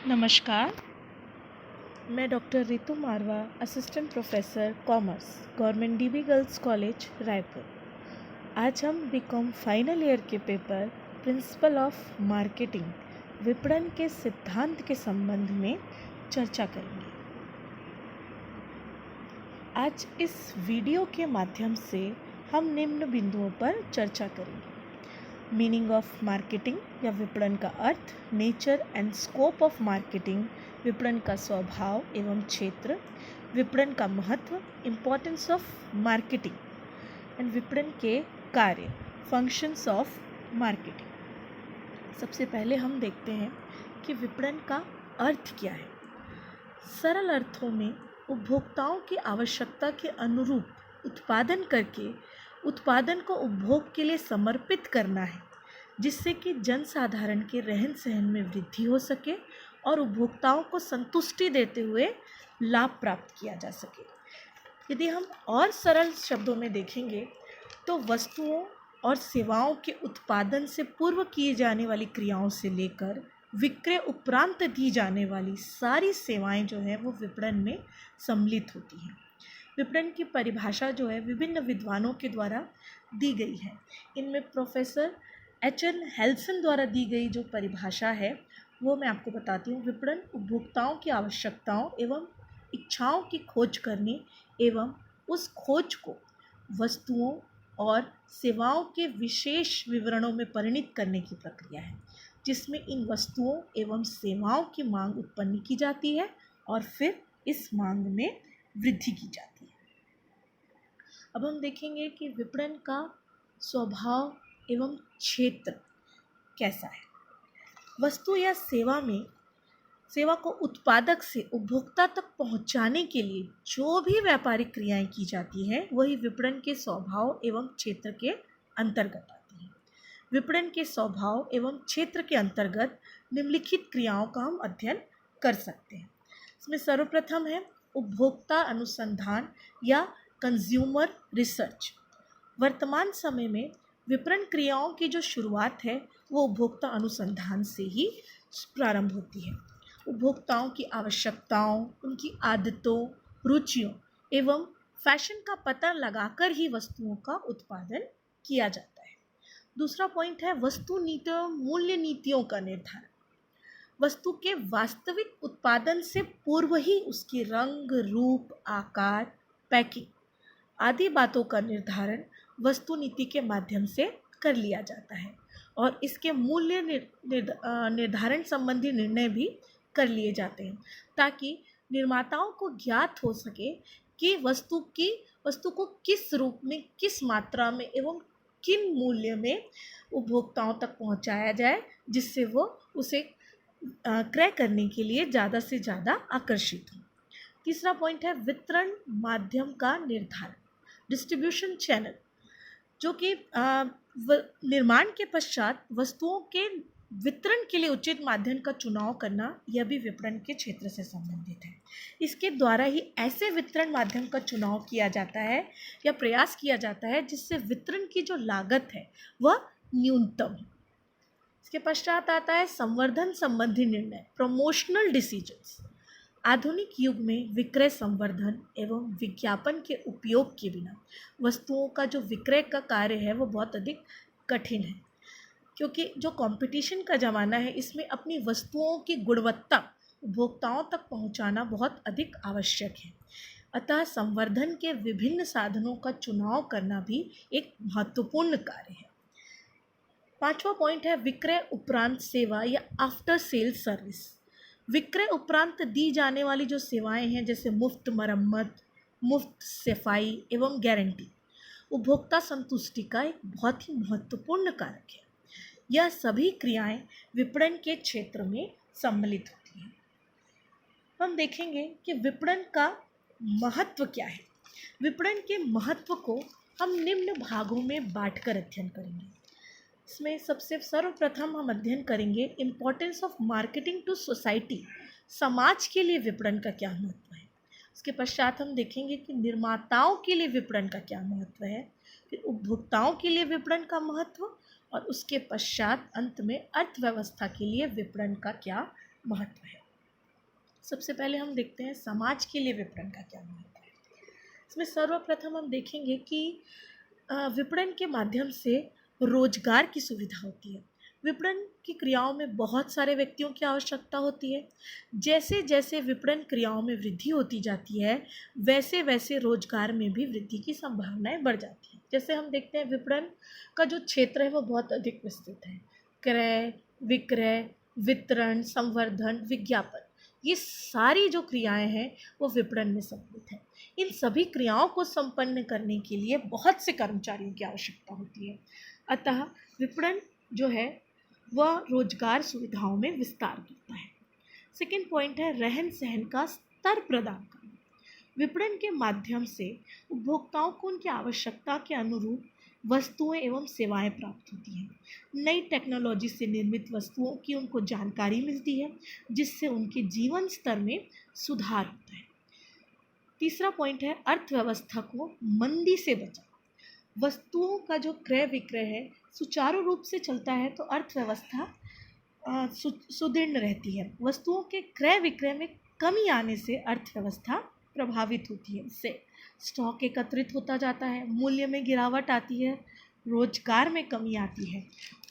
नमस्कार। मैं doctor Ritu Marwa, assistant professor commerce, government DB girls college Raipur. आज हम बीकॉम फाइनल ईयर के पेपर प्रिंसिपल ऑफ मार्केटिंग विपणन के सिद्धांत के संबंध में चर्चा करेंगे। आज इस वीडियो के माध्यम से हम निम्न बिंदुओं पर चर्चा करेंगे। मीनिंग ऑफ मार्केटिंग या विपणन का अर्थ, nature and scope of marketing, विपणन का स्वभाव एवं क्षेत्र, विपणन का महत्व, इम्पोर्टेंस ऑफ मार्केटिंग एंड विपणन के कार्य, फंक्शंस ऑफ मार्केटिंग। सबसे पहले हम देखते हैं कि विपणन का अर्थ क्या है। सरल अर्थों में उपभोक्ताओं की आवश्यकता के अनुरूप उत्पादन करके उत्पादन को उपभोग के लिए समर्पित करना है, जिससे कि जनसाधारण के रहन सहन में वृद्धि हो सके और उपभोक्ताओं को संतुष्टि देते हुए लाभ प्राप्त किया जा सके। यदि हम और सरल शब्दों में देखेंगे तो वस्तुओं और सेवाओं के उत्पादन से पूर्व किए जाने वाली क्रियाओं से लेकर विक्रय उपरांत दी जाने वाली सारी सेवाएं जो है वो विपणन में सम्मिलित होती हैं। विपणन की परिभाषा जो है विभिन्न विद्वानों के द्वारा दी गई है। इनमें प्रोफेसर एच.एन. हेल्सन द्वारा दी गई जो परिभाषा है वो मैं आपको बताती हूँ। विपणन उपभोक्ताओं की आवश्यकताओं एवं इच्छाओं की खोज करने एवं उस खोज को वस्तुओं और सेवाओं के विशेष विवरणों में परिणित करने की प्रक्रिया है, जिसमें इन वस्तुओं एवं सेवाओं की मांग उत्पन्न की जाती है और फिर इस मांग में वृद्धि की जाती है। अब हम देखेंगे कि विपणन का स्वभाव एवं क्षेत्र कैसा है। वस्तु या सेवा को उत्पादक से उपभोक्ता तक पहुंचाने के लिए जो भी व्यापारिक क्रियाएं की जाती हैं वही विपणन के स्वभाव एवं क्षेत्र के अंतर्गत आती हैं। विपणन के स्वभाव एवं क्षेत्र के अंतर्गत निम्नलिखित क्रियाओं का हम अध्ययन कर सकते हैं। इसमें सर्वप्रथम है उपभोक्ता अनुसंधान या कंज्यूमर रिसर्च। वर्तमान समय में विपणन क्रियाओं की जो शुरुआत है वो उपभोक्ता अनुसंधान से ही प्रारंभ होती है। उपभोक्ताओं की आवश्यकताओं, उनकी आदतों, रुचियों एवं फैशन का पता लगाकर ही वस्तुओं का उत्पादन किया जाता है। दूसरा पॉइंट है वस्तु नीतियों, मूल्य नीतियों का निर्धारण। वस्तु के वास्तविक उत्पादन से पूर्व ही उसकी रंग, रूप, आकार, पैकिंग आदि बातों का निर्धारण वस्तु नीति के माध्यम से कर लिया जाता है और इसके मूल्य निर्धारण संबंधी निर्णय भी कर लिए जाते हैं, ताकि निर्माताओं को ज्ञात हो सके कि वस्तु को किस रूप में, किस मात्रा में एवं किन मूल्य में उपभोक्ताओं तक पहुंचाया जाए, जिससे वो उसे क्रय करने के लिए ज़्यादा से ज़्यादा आकर्षित हो। तीसरा पॉइंट है वितरण माध्यम का निर्धारण, डिस्ट्रीब्यूशन चैनल, जो कि निर्माण के पश्चात वस्तुओं के वितरण के लिए उचित माध्यम का चुनाव करना, यह भी विपणन के क्षेत्र से संबंधित है। इसके द्वारा ही ऐसे वितरण माध्यम का चुनाव किया जाता है या प्रयास किया जाता है जिससे वितरण की जो लागत है वह न्यूनतम हो। इसके पश्चात आता है संवर्धन संबंधी निर्णय, प्रमोशनल डिसीजंस। आधुनिक युग में विक्रय संवर्धन एवं विज्ञापन के उपयोग के बिना वस्तुओं का जो विक्रय का कार्य है वो बहुत अधिक कठिन है, क्योंकि जो कंपटीशन का ज़माना है इसमें अपनी वस्तुओं की गुणवत्ता उपभोक्ताओं तक पहुंचाना बहुत अधिक आवश्यक है। अतः संवर्धन के विभिन्न साधनों का चुनाव करना भी एक महत्वपूर्ण कार्य है। पांचवा पॉइंट है विक्रय उपरांत सेवा या आफ्टर सेल सर्विस। विक्रय उपरांत दी जाने वाली जो सेवाएं हैं, जैसे मुफ्त मरम्मत, मुफ्त सफाई एवं गारंटी, उपभोक्ता संतुष्टि का एक बहुत ही महत्वपूर्ण कारक है। यह सभी क्रियाएं विपणन के क्षेत्र में सम्मिलित होती हैं। हम देखेंगे कि विपणन का महत्व क्या है। विपणन के महत्व को हम निम्न भागों में बांटकर अध्ययन करेंगे। इसमें सबसे सर्वप्रथम हम अध्ययन करेंगे importance of marketing to society, समाज के लिए विपणन का क्या महत्व है। उसके पश्चात हम देखेंगे कि निर्माताओं के लिए विपणन का क्या महत्व है, फिर उपभोक्ताओं के लिए विपणन का महत्व और उसके पश्चात अंत में अर्थव्यवस्था के लिए विपणन का क्या महत्व है। सबसे पहले हम देखते हैं समाज के लिए विपणन का क्या महत्व है। इसमें सर्वप्रथम हम देखेंगे कि विपणन के माध्यम से रोजगार की सुविधा होती है। विपणन की क्रियाओं में बहुत सारे व्यक्तियों की आवश्यकता होती है। जैसे जैसे विपणन क्रियाओं में वृद्धि होती जाती है, वैसे वैसे रोजगार में भी वृद्धि की संभावनाएं बढ़ जाती हैं। जैसे हम देखते हैं विपणन का जो क्षेत्र है वो बहुत अधिक विस्तृत है। क्रय, विक्रय, वितरण, संवर्धन, विज्ञापन, ये सारी जो क्रियाएं हैं वो विपणन में सम्मिलित हैं। इन सभी क्रियाओं को संपन्न करने के लिए बहुत से कर्मचारियों की आवश्यकता होती है। अतः विपणन जो है वह रोजगार सुविधाओं में विस्तार करता है। सेकेंड पॉइंट है रहन सहन का स्तर प्रदान करना। विपणन के माध्यम से उपभोक्ताओं को उनकी आवश्यकता के अनुरूप वस्तुएं एवं सेवाएं प्राप्त होती हैं। नई टेक्नोलॉजी से निर्मित वस्तुओं की उनको जानकारी मिलती है, जिससे उनके जीवन स्तर में सुधार होता है। तीसरा पॉइंट है अर्थव्यवस्था को मंदी से बचाना। वस्तुओं का जो क्रय विक्रय है सुचारू रूप से चलता है तो अर्थव्यवस्था सुदृढ़ रहती है। वस्तुओं के क्रय विक्रय में कमी आने से अर्थव्यवस्था प्रभावित होती है। इससे स्टॉक एकत्रित होता जाता है, मूल्य में गिरावट आती है, रोजगार में कमी आती है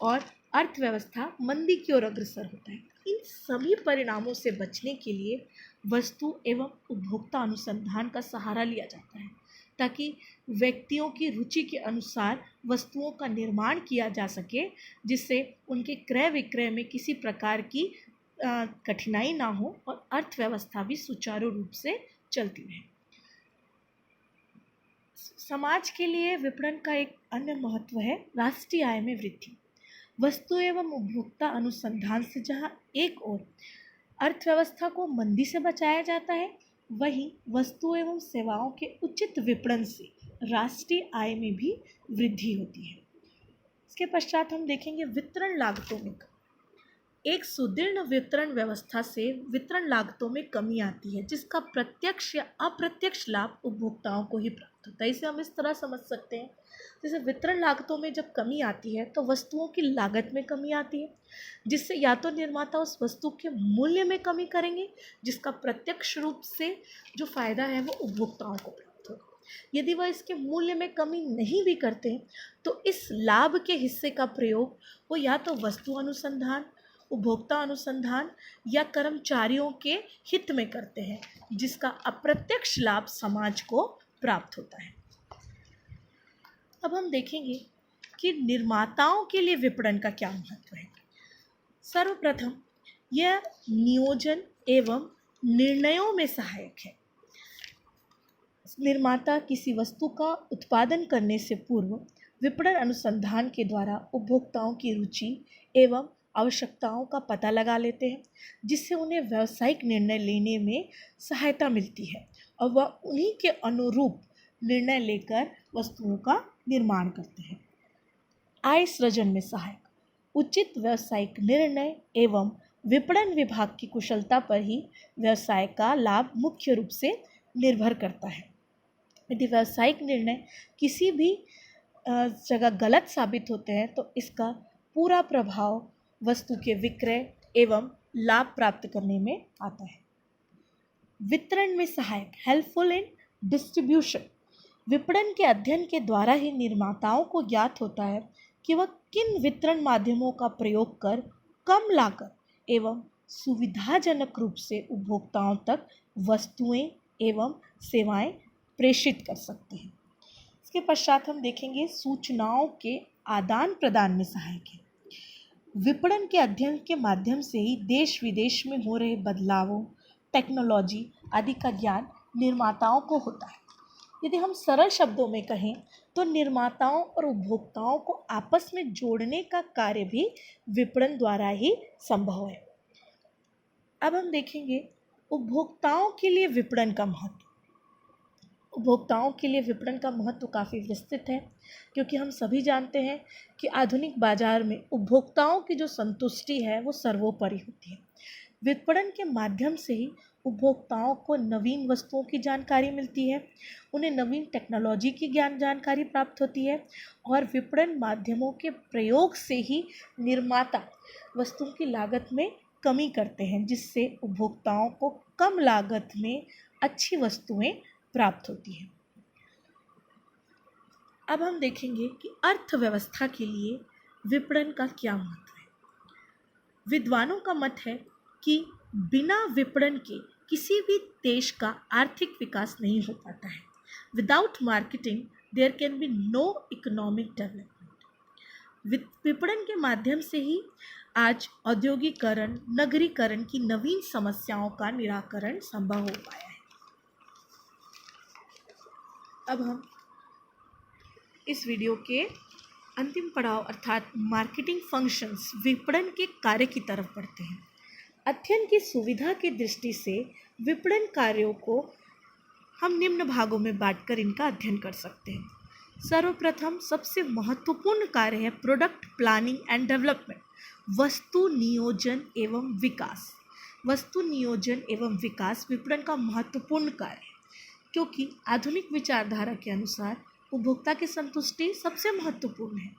और अर्थव्यवस्था मंदी की ओर अग्रसर होता है। इन सभी परिणामों से बचने के लिए वस्तु एवं उपभोक्ता अनुसंधान का सहारा लिया जाता है, ताकि व्यक्तियों की रुचि के अनुसार वस्तुओं का निर्माण किया जा सके, जिससे उनके क्रय विक्रय में किसी प्रकार की कठिनाई ना हो और अर्थव्यवस्था भी सुचारू रूप से चलती रहे। समाज के लिए विपणन का एक अन्य महत्व है राष्ट्रीय आय में वृद्धि। वस्तु एवं उपभोक्ता अनुसंधान से जहां एक ओर अर्थव्यवस्था को मंदी से बचाया जाता है, वहीं वस्तु एवं सेवाओं के उचित विपणन से राष्ट्रीय आय में भी वृद्धि होती है। इसके पश्चात हम देखेंगे वितरण लागतों में कमी। एक सुदृढ़ वितरण व्यवस्था से वितरण लागतों में कमी आती है, जिसका प्रत्यक्ष या अप्रत्यक्ष लाभ उपभोक्ताओं को ही प्राप्त होता है। इसे हम इस तरह समझ सकते हैं, जैसे वितरण लागतों में जब कमी आती है तो वस्तुओं की लागत में कमी आती है, जिससे या तो निर्माता उस वस्तु के मूल्य में कमी करेंगे, जिसका प्रत्यक्ष रूप से जो फायदा है वो उपभोक्ताओं को प्राप्त होगा। यदि वह इसके मूल्य में कमी नहीं भी करते तो इस लाभ के हिस्से का प्रयोग वो या तो वस्तु अनुसंधान, उपभोक्ता अनुसंधान या कर्मचारियों के हित में करते हैं, जिसका अप्रत्यक्ष लाभ समाज को प्राप्त होता है। अब हम देखेंगे कि निर्माताओं के लिए विपणन का क्या महत्व है। सर्वप्रथम यह नियोजन एवं निर्णयों में सहायक है। निर्माता किसी वस्तु का उत्पादन करने से पूर्व विपणन अनुसंधान के द्वारा उपभोक्ताओं की रुचि एवं आवश्यकताओं का पता लगा लेते हैं, जिससे उन्हें व्यावसायिक निर्णय लेने में सहायता मिलती है और वह उन्हीं के अनुरूप निर्णय लेकर वस्तुओं का निर्माण करते हैं। आय सृजन में सहायक। उचित व्यावसायिक निर्णय एवं विपणन विभाग की कुशलता पर ही व्यवसाय का लाभ मुख्य रूप से निर्भर करता है। यदि व्यावसायिक निर्णय किसी भी जगह गलत साबित होते हैं तो इसका पूरा प्रभाव वस्तु के विक्रय एवं लाभ प्राप्त करने में आता है। वितरण में सहायक, हेल्पफुल इन डिस्ट्रीब्यूशन। विपणन के अध्ययन के द्वारा ही निर्माताओं को ज्ञात होता है कि वह किन वितरण माध्यमों का प्रयोग कर कम लागत एवं सुविधाजनक रूप से उपभोक्ताओं तक वस्तुएं एवं सेवाएं प्रेषित कर सकते हैं। इसके पश्चात हम देखेंगे सूचनाओं के आदान प्रदान में सहायक है। विपणन के अध्ययन के माध्यम से ही देश विदेश में हो रहे बदलावों, टेक्नोलॉजी आदि का ज्ञान निर्माताओं को होता है। यदि हम सरल शब्दों में कहें तो निर्माताओं और उपभोक्ताओं को आपस में जोड़ने का कार्य भी विपणन द्वारा ही संभव है। अब हम देखेंगे उपभोक्ताओं के लिए विपणन का महत्व। उपभोक्ताओं के लिए विपणन का महत्व काफ़ी विस्तृत है, क्योंकि हम सभी जानते हैं कि आधुनिक बाजार में उपभोक्ताओं की जो संतुष्टि है वो सर्वोपरि होती है। विपणन के माध्यम से ही उपभोक्ताओं को नवीन वस्तुओं की जानकारी मिलती है, उन्हें नवीन टेक्नोलॉजी की जानकारी प्राप्त होती है और विपणन माध्यमों के प्रयोग से ही निर्माता वस्तुओं की लागत में कमी करते हैं, जिससे उपभोक्ताओं को कम लागत में अच्छी वस्तुएं प्राप्त होती हैं। अब हम देखेंगे कि अर्थव्यवस्था के लिए विपणन का क्या महत्व है। विद्वानों का मत है कि बिना विपणन के किसी भी देश का आर्थिक विकास नहीं हो पाता है। Without marketing there can be no economic development. विपणन के माध्यम से ही आज औद्योगिकरण, नगरीकरण की नवीन समस्याओं का निराकरण संभव हो पाया है। अब हम इस वीडियो के अंतिम पड़ाव अर्थात मार्केटिंग फंक्शंस, विपणन के कार्य की तरफ बढ़ते हैं। अध्ययन की सुविधा की दृष्टि से विपणन कार्यों को हम निम्न भागों में बांटकर इनका अध्ययन कर सकते हैं। सर्वप्रथम सबसे महत्वपूर्ण कार्य है प्रोडक्ट प्लानिंग एंड डेवलपमेंट, वस्तु नियोजन एवं विकास। वस्तु नियोजन एवं विकास विपणन का महत्वपूर्ण कार्य है, क्योंकि आधुनिक विचारधारा के अनुसार उपभोक्ता की संतुष्टि सबसे महत्वपूर्ण है।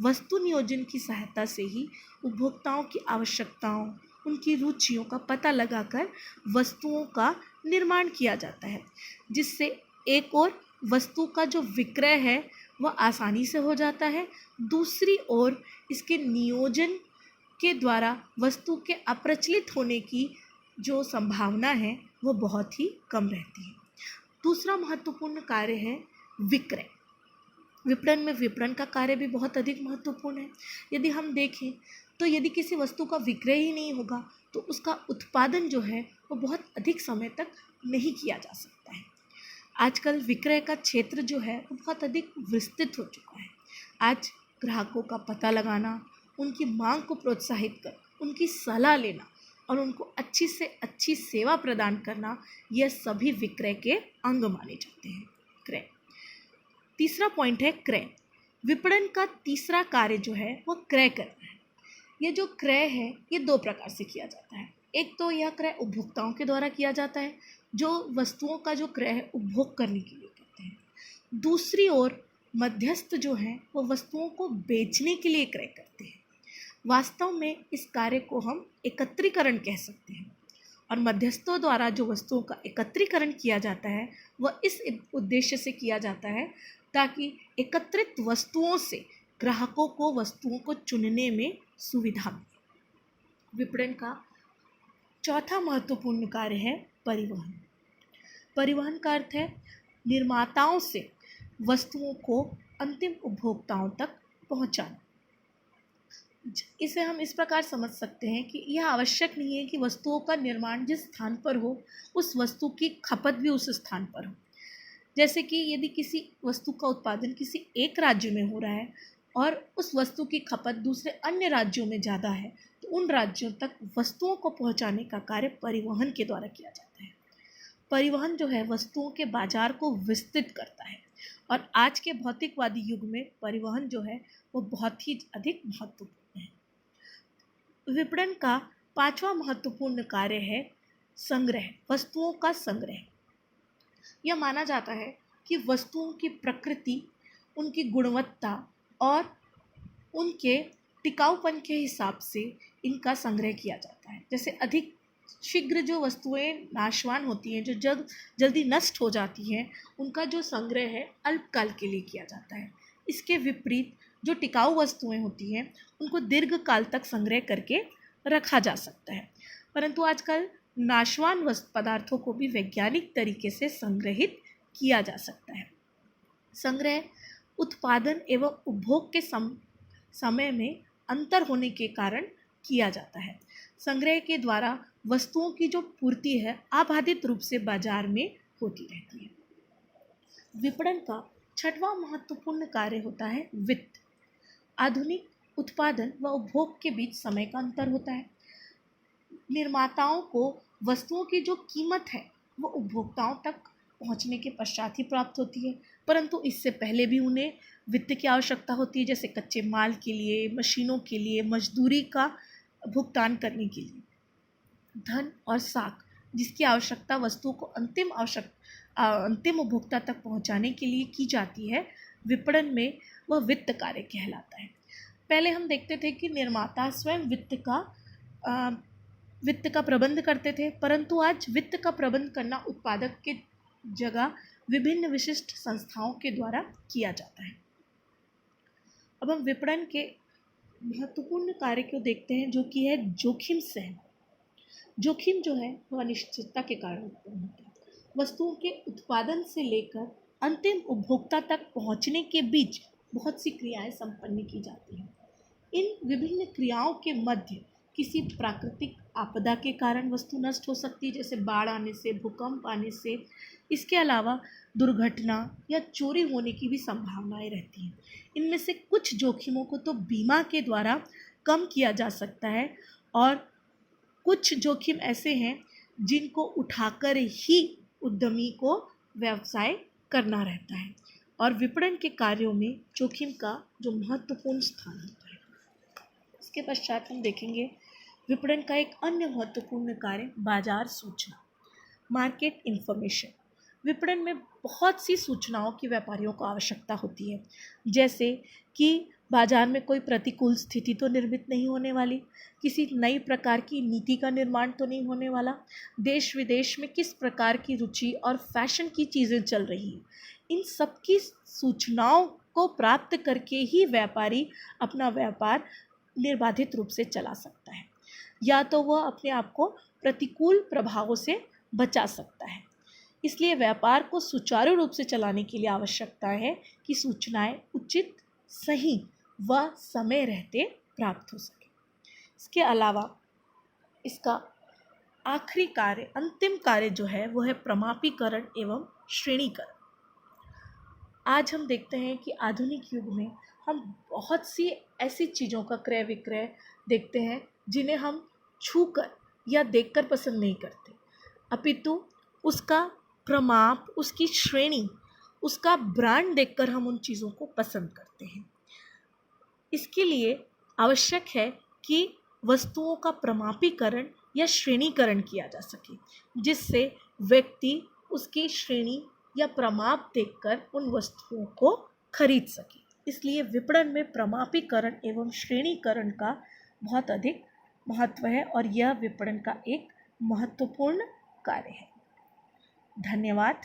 वस्तु नियोजन की सहायता से ही उपभोक्ताओं की आवश्यकताओं, उनकी रुचियों का पता लगाकर वस्तुओं का निर्माण किया जाता है, जिससे एक और वस्तु का जो विक्रय है वह आसानी से हो जाता है, दूसरी ओर इसके नियोजन के द्वारा वस्तु के अप्रचलित होने की जो संभावना है वह बहुत ही कम रहती है। दूसरा महत्वपूर्ण कार्य है विक्रय। विपणन में विपणन का कार्य भी बहुत अधिक महत्वपूर्ण है। यदि हम देखें तो यदि किसी वस्तु का विक्रय ही नहीं होगा तो उसका उत्पादन जो है वो बहुत अधिक समय तक नहीं किया जा सकता है। आजकल विक्रय का क्षेत्र जो है वो बहुत अधिक विस्तृत हो चुका है। आज ग्राहकों का पता लगाना, उनकी मांग को प्रोत्साहित कर उनकी सलाह लेना और उनको अच्छी से अच्छी सेवा प्रदान करना, यह सभी विक्रय के अंग माने जाते हैं। क्रय। तीसरा पॉइंट है क्रय। विपणन का तीसरा कार्य जो है वो क्रय करना है। ये जो क्रय है ये दो प्रकार से किया जाता है। एक तो यह क्रय उपभोक्ताओं के द्वारा किया जाता है, जो वस्तुओं का जो क्रय है उपभोग करने के लिए करते हैं। दूसरी ओर मध्यस्थ जो हैं वो वस्तुओं को बेचने के लिए क्रय करते हैं। वास्तव में इस कार्य को हम एकत्रीकरण कह सकते हैं, और मध्यस्थों द्वारा जो वस्तुओं का एकत्रीकरण किया जाता है वह इस उद्देश्य से किया जाता है ताकि एकत्रित वस्तुओं से ग्राहकों को वस्तुओं को चुनने में सुविधा मिले। विपणन का चौथा महत्वपूर्ण कार्य है परिवहन। परिवहन का अर्थ है निर्माताओं से वस्तुओं को अंतिम उपभोक्ताओं तक पहुंचाना। इसे हम इस प्रकार समझ सकते हैं कि यह आवश्यक नहीं है कि वस्तुओं का निर्माण जिस स्थान पर हो उस वस्तु की खपत भी उस स्थान पर हो। जैसे कि यदि किसी वस्तु का उत्पादन किसी एक राज्य में हो रहा है और उस वस्तु की खपत दूसरे अन्य राज्यों में ज़्यादा है, तो उन राज्यों तक वस्तुओं को पहुंचाने का कार्य परिवहन के द्वारा किया जाता है। परिवहन जो है वस्तुओं के बाजार को विस्तृत करता है, और आज के भौतिकवादी युग में परिवहन जो है वो बहुत ही अधिक महत्वपूर्ण है। विपणन का पांचवा महत्वपूर्ण कार्य है संग्रह, वस्तुओं का संग्रह। यह माना जाता है कि वस्तुओं की प्रकृति, उनकी गुणवत्ता और उनके टिकाऊपन के हिसाब से इनका संग्रह किया जाता है। जैसे अधिक शीघ्र जो वस्तुएं नाशवान होती हैं, जो जल्दी नष्ट हो जाती हैं, उनका जो संग्रह है अल्पकाल के लिए किया जाता है। इसके विपरीत जो टिकाऊ वस्तुएं होती हैं उनको दीर्घकाल तक संग्रह करके रखा जा सकता है। परंतु आजकल नाशवान पदार्थों को भी वैज्ञानिक तरीके से संग्रहित किया जा सकता है। संग्रह उत्पादन एवं उपभोग के समय में अंतर होने के कारण किया जाता है। संग्रह के द्वारा वस्तुओं की जो पूर्ति है अबाधित रूप से बाजार में होती रहती है। विपणन का छठवां महत्वपूर्ण कार्य होता है वित्त। आधुनिक उत्पादन व उपभोग के बीच समय का अंतर होता है। निर्माताओं को वस्तुओं की जो कीमत है वो उपभोक्ताओं तक पहुंचने के पश्चात ही प्राप्त होती है, परंतु इससे पहले भी उन्हें वित्त की आवश्यकता होती है, जैसे कच्चे माल के लिए, मशीनों के लिए, मजदूरी का भुगतान करने के लिए। धन और साख जिसकी आवश्यकता वस्तुओं को अंतिम उपभोक्ता तक पहुंचाने के लिए की जाती है, विपणन में वह वित्त कार्य कहलाता है। पहले हम देखते थे कि निर्माता स्वयं वित्त का वित्त का प्रबंध करते थे, परंतु आज वित्त का प्रबंध करना उत्पादक के जगह विभिन्न विशिष्ट संस्थाओं के द्वारा किया जाता है। अब हम विपणन के महत्वपूर्ण कार्य को देखते हैं, जो कि है जोखिम सहन। जोखिम जो है वह अनिश्चितता के कारण उत्पन्न होता है। वस्तुओं के उत्पादन से लेकर अंतिम उपभोक्ता तक पहुंचने के बीच बहुत सी क्रियाएं संपन्न की जाती हैं। इन विभिन्न क्रियाओं के मध्य किसी प्राकृतिक आपदा के कारण वस्तु नष्ट हो सकती है, जैसे बाढ़ आने से, भूकंप आने से। इसके अलावा दुर्घटना या चोरी होने की भी संभावनाएं रहती हैं। इनमें से कुछ जोखिमों को तो बीमा के द्वारा कम किया जा सकता है, और कुछ जोखिम ऐसे हैं जिनको उठाकर ही उद्यमी को व्यवसाय करना रहता है। और विपणन के कार्यों में जोखिम का जो महत्वपूर्ण स्थान होता है। इसके पश्चात हम देखेंगे विपणन का एक अन्य महत्वपूर्ण कार्य बाजार सूचना, मार्केट इन्फॉर्मेशन। विपणन में बहुत सी सूचनाओं की व्यापारियों को आवश्यकता होती है, जैसे कि बाजार में कोई प्रतिकूल स्थिति तो निर्मित नहीं होने वाली, किसी नई प्रकार की नीति का निर्माण तो नहीं होने वाला, देश विदेश में किस प्रकार की रुचि और फैशन की चीज़ें चल रही हैं। इन सब की सूचनाओं को प्राप्त करके ही व्यापारी अपना व्यापार निर्बाधित रूप से चला सकता है, या तो वह अपने आप को प्रतिकूल प्रभावों से बचा सकता है। इसलिए व्यापार को सुचारू रूप से चलाने के लिए आवश्यकता है कि सूचनाएं उचित, सही व समय रहते प्राप्त हो सके। इसके अलावा इसका आखिरी कार्य, अंतिम कार्य जो है वो है प्रमापीकरण एवं श्रेणीकरण। आज हम देखते हैं कि आधुनिक युग में हम बहुत सी ऐसी चीज़ों का क्रय विक्रय देखते हैं जिन्हें हम छूकर या देखकर पसंद नहीं करते, अपितु उसका प्रमाप, उसकी श्रेणी, उसका ब्रांड देखकर हम उन चीज़ों को पसंद करते हैं। इसके लिए आवश्यक है कि वस्तुओं का प्रमापीकरण या श्रेणीकरण किया जा सके, जिससे व्यक्ति उसकी श्रेणी या प्रमाप देखकर उन वस्तुओं को खरीद सके। इसलिए विपणन में प्रमापीकरण एवं श्रेणीकरण का बहुत अधिक महत्व है, और यह विपणन का एक महत्वपूर्ण कार्य है। धन्यवाद।